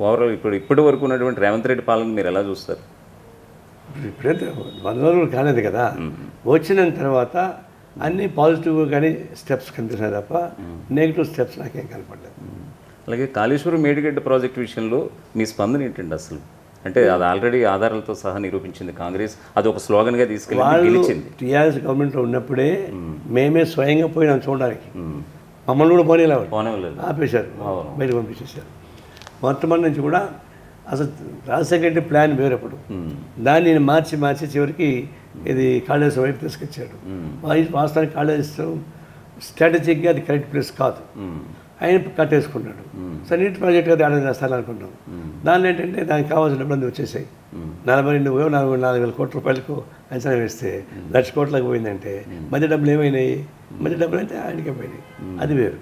Overall ఇప్పటి వరకు ఉన్నటువంటి రేవంత్ రెడ్డి పాలన మీరు ఎలా చూస్తారు? ఇప్పుడైతే 100 రోజులు కాలేదు కదా, వచ్చిన తర్వాత అన్నీ పాజిటివ్ కానీ స్టెప్స్ కనిపిస్తున్నాయి తప్ప నెగిటివ్ స్టెప్స్ నాకేం కనపడలేదు. అలాగే కాళేశ్వరం మేడిగడ్డ ప్రాజెక్టు విషయంలో మీ స్పందన ఏంటండి అసలు? అంటే అది ఆల్రెడీ ఆధారాలతో సహా నిరూపించింది కాంగ్రెస్, అది ఒక స్లోగన్గా తీసుకెళ్ళి గెలిచింది. టీఆర్ఎస్ గవర్నమెంట్లో ఉన్నప్పుడే మేమే స్వయంగా పోయినాం చూడడానికి, మమ్మల్ని కూడా పోనేలేదు, ఆపేశారు, బయటకు పంపించేశారు. మొట్టమొదటి నుంచి కూడా అసలు రాజశేఖర రెడ్డి ప్లాన్ వేరప్పుడు దాన్ని నేను మార్చి చివరికి ఇది కాళేశ్వరం వైపు తీసుకొచ్చాడు. వాస్తవానికి కాళేశ్వరం స్ట్రాటజిక్గా అది కరెక్ట్ ప్లేస్ కాదు, ఆయన కట్టేసుకున్నాడు. సో నీటి ప్రాజెక్ట్ కదా ఆడ చేస్తాను అనుకున్నాం. దానిలో ఏంటంటే దానికి కావాల్సిన డబ్బులు వచ్చేసాయి. 44,000 కోట్ల రూపాయలకు అంచనా వేస్తే 1,00,000 కోట్లకు పోయిందంటే మధ్య డబ్బులు ఏమైనాయి? మధ్య డబ్బులు అంటే ఆయనకే పోయినాయి, అది వేరు.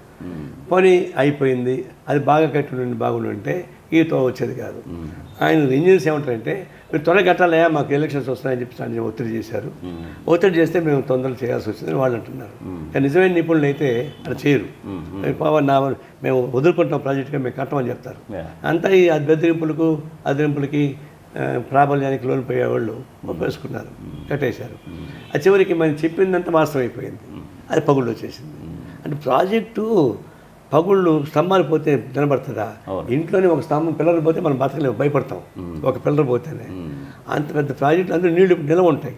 పోనీ అయిపోయింది, అది బాగా కట్టి బాగుంటే ఈతో వచ్చేది కాదు. ఆయన ఇంజనీర్స్ ఏమంటారంటే మీరు త్వరగా కట్టాలయా, మాకు ఎలక్షన్స్ వస్తున్నాయని చెప్పి ఆయన ఒత్తిడి చేశారు. ఒత్తిడి చేస్తే మేము తొందరగా చేయాల్సి వచ్చిందని వాళ్ళు అంటున్నారు. కానీ నిజమైన నిపుణులు అయితే అలా చేయరు. మేము వదులుకుంటున్నాం ప్రాజెక్టుగా, మేము కట్టమని చెప్తారు. అంతా ఈ బెదిరింపులకి ప్రాబల్యానికి లోన్ పోయేవాళ్ళు ఒప్పేసుకున్నారు, కట్టేశారు. ఆ చివరికి మనం చెప్పిందంతా వాస్తవం అయిపోయింది, అది పగుళ్ళు వచ్చేసింది. అంటే ప్రాజెక్టు పగుళ్ళు స్తంభాలు పోతే నిలబడుతుందా? ఇంట్లోనే ఒక స్తంభం పిల్లలు పోతే మనం బతకలేము, భయపడతాం. ఒక పిల్లలు పోతేనే అంత పెద్ద ప్రాజెక్టులు అందరూ నీళ్లు నిల్వ ఉంటాయి.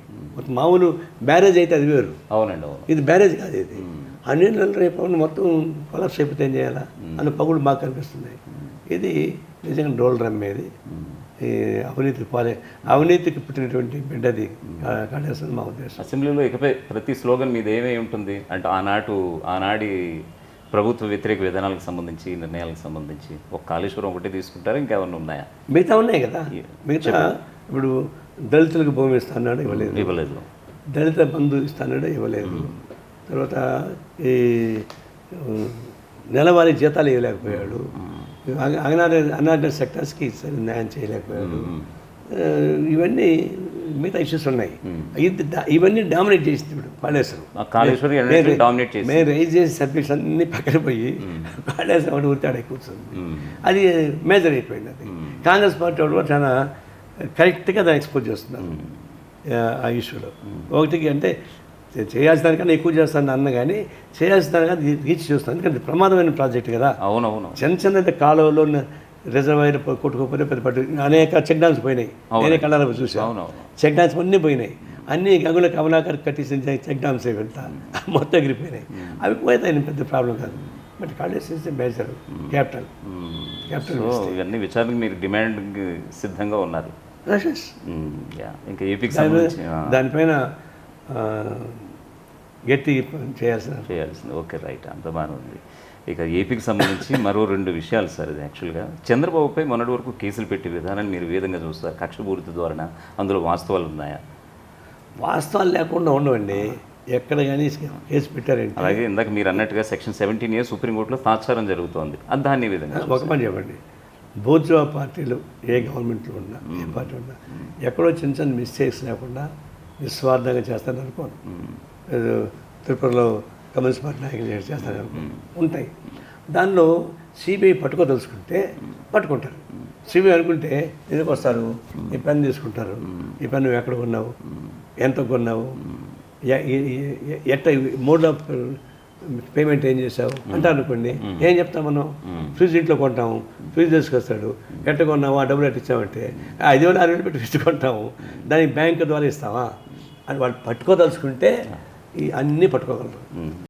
మామూలు బ్యారేజ్ అయితే అది వేరు. అవునండి, ఇది బ్యారేజ్ కాదు. ఇది ఆ నీళ్ళు రేపు మొత్తం కొలాప్స్ అయిపోతే ఏం చేయాలా అన్న పగుళ్ళు బాగా కనిపిస్తున్నాయి. ఇది నిజంగా డోల్ రమ్మేది, అవినీతికి పుట్టినటువంటి బిడ్డది కాళేశ్వరం మా ఉద్దేశం. అసెంబ్లీలో ఇకపై ప్రతి స్లోగన్ మీద ఏమై ఉంటుంది అంటే ఆనాడి ప్రభుత్వ వ్యతిరేక విధానాలకు సంబంధించి, నిర్ణయాలకు సంబంధించి ఒక కాళేశ్వరం ఒకటి తీసుకుంటారు, ఇంకేమన్నా ఉన్నాయా? మిగతా ఉన్నాయి కదా. మిగతా ఇప్పుడు దళితులకు భూమి ఇస్తాన్నాడు, ఇవ్వలేదు. దళిత బంధు ఇస్తాన్నాడు, ఇవ్వలేదు. తర్వాత ఈ నెలవారీ జీతాలు ఇవ్వలేకపోయాడు. అన్ఆర్గనైజ్డ్ సెక్టర్స్కి న్యాయం చేయలేకపోయాడు. ఇవన్నీ మిగతా ఇష్యూస్ ఉన్నాయి. ఇవన్నీ డామినేట్ చేసింది ఇప్పుడు కాళేశ్వరం. మేము రైజ్ చేసే సబ్జెక్ట్స్ అన్నీ పక్కన పోయి కాళేశ్వరం ఒకటి ఉరితాడే కూర్చుంది. అది మేజర్ అయిపోయింది. అది కాంగ్రెస్ పార్టీ వాళ్ళు కూడా చాలా కరెక్ట్గా దాన్ని ఎక్స్పోజ్ చేస్తున్నారు ఆ ఇష్యూలో. ఒకటికి అంటే చేయాల్సిన దానికన్నా ఎక్కువ చేస్తాను అన్న కానీ చేయాల్సిన దానికన్నా రీచ్ చూస్తాను, ఎందుకంటే ప్రమాదమైన ప్రాజెక్ట్ కదా. అవునవును. చిన్న కాలువలో రిజర్వాయర్ కొట్టుకోకపోతే పెద్ద అనేక చెక్ డ్యామ్స్ పోయినాయి. నేనే కళ్ళ చూసాను. చెక్ డ్యామ్స్ అన్నీ పోయినాయి. అన్నీ గంగుల కమలాకర్ కట్టేసిన చెక్ డ్యామ్స్ వెళ్తా మొత్తం ఎగిరిపోయినాయి. అవి పోతే ఆయన పెద్ద ప్రాబ్లం కాదు. బట్ కాళేశ్వరం మేజర్ క్యాపిటల్ ఇవన్నీ విచారణకు మీరు డిమాండ్ సిద్ధంగా ఉన్నారు. ఇంకా ఏపీకి దానిపైన గట్టి చేయాల్సింది. ఓకే, రైట్, అంత బాగానే ఉంది. ఇక ఏపీకి సంబంధించి మరో 2 విషయాలు సార్. ఇది యాక్చువల్గా చంద్రబాబుపై మొన్నటి వరకు కేసులు పెట్టే విధానాన్ని మీరు ఏ విధంగా చూస్తారు? కక్షపూరిత ధోరణి, అందులో వాస్తవాలు ఉన్నాయా? వాస్తవాలు లేకుండా ఉండవండి, ఎక్కడ కానీ కేసు పెట్టారంటే. అలాగే ఇందాక మీరు అన్నట్టుగా సెక్షన్ 17A సుప్రీంకోర్టులో తాత్సారం జరుగుతోంది, అది దాన్ని విధంగా ఒక పని చెప్పండి. బూర్జువా పార్టీలు ఏ గవర్నమెంట్లో ఉన్నా, ఏ పార్టీ ఉన్నా ఎక్కడో చిన్న మిస్టేక్స్ లేకుండా నిస్వార్థంగా చేస్తాను అనుకోను. త్రిపురలో కమ్యూనిస్ట్ పార్టీ నాయకులు చేస్తాను అనుకోను, ఉంటాయి. దానిలో సిబిఐ పట్టుకోదలుచుకుంటే పట్టుకుంటారు. సిబిఐ అనుకుంటే ఎందుకు వస్తారు, ఈ పెన్ తీసుకుంటారు. ఈ పెన్ నువ్వు ఎక్కడ కొన్నావు, ఎంత కొన్నావు, ఎట్ట మోడ్ ఆఫ్ పేమెంట్ ఏం చేసావు అంటే అనుకోండి. ఏం చెప్తాం మనం? ఫ్రిడ్జ్ ఇంట్లో కొంటాము, ఫ్రిడ్జ్ తీసుకొస్తాడు, ఎట్ట కొన్నాము, ఆ డబ్బులు ఎట్ట ఇచ్చామంటే 5,000-6,000 పెట్టి ఫ్రిడ్జ్ కొంటాము, దానికి బ్యాంకు ద్వారా ఇస్తావా అని వాళ్ళు పట్టుకోదలుచుకుంటే అన్నీ పట్టుకోగలరు.